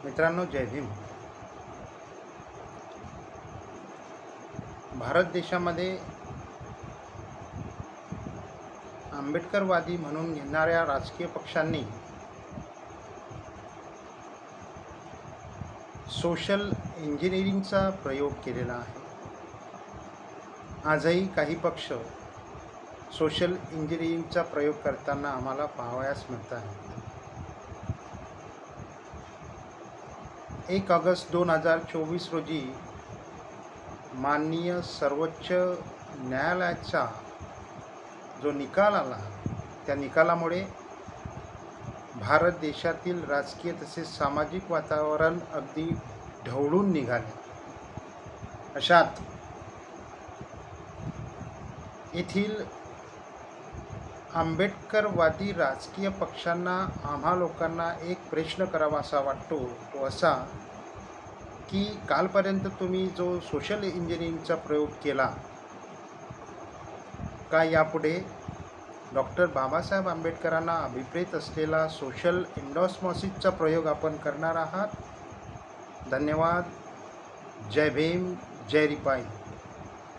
मित्रांनो, जय भीम. भारत देशामध्ये आंबेडकरवादी म्हणून घेणाऱ्या राजकीय पक्षांनी सोशल इंजिनिअरिंगचा प्रयोग केलेला आहे. आजही काही पक्ष सोशल इंजिनिअरिंगचा प्रयोग करताना आम्हाला पाहावयास मिळत आहे. 1 ऑगस्ट 2024 रोजी माननीय सर्वोच्च न्यायालयाचा जो निकाल आला, त्या निकालामुळे भारत देशातील राजकीय तसेच सामाजिक वातावरण अगदी ढवळून निघाले. अशात येथील आंबेडकरवादी राजकीय पक्षांना आम्हा लोकांना एक प्रश्न करावासा वाटतो, तो असा की कालपर्यंत तुम्ही जो सोशल इंजिनिअरिंगचा प्रयोग केला, का यापुढे डॉक्टर बाबासाहेब आंबेडकरांना अभिप्रेत असलेला सोशल एंडोस्मॉसिसचा प्रयोग आपण करणार आहात? धन्यवाद. जय भीम, जय रिपाई.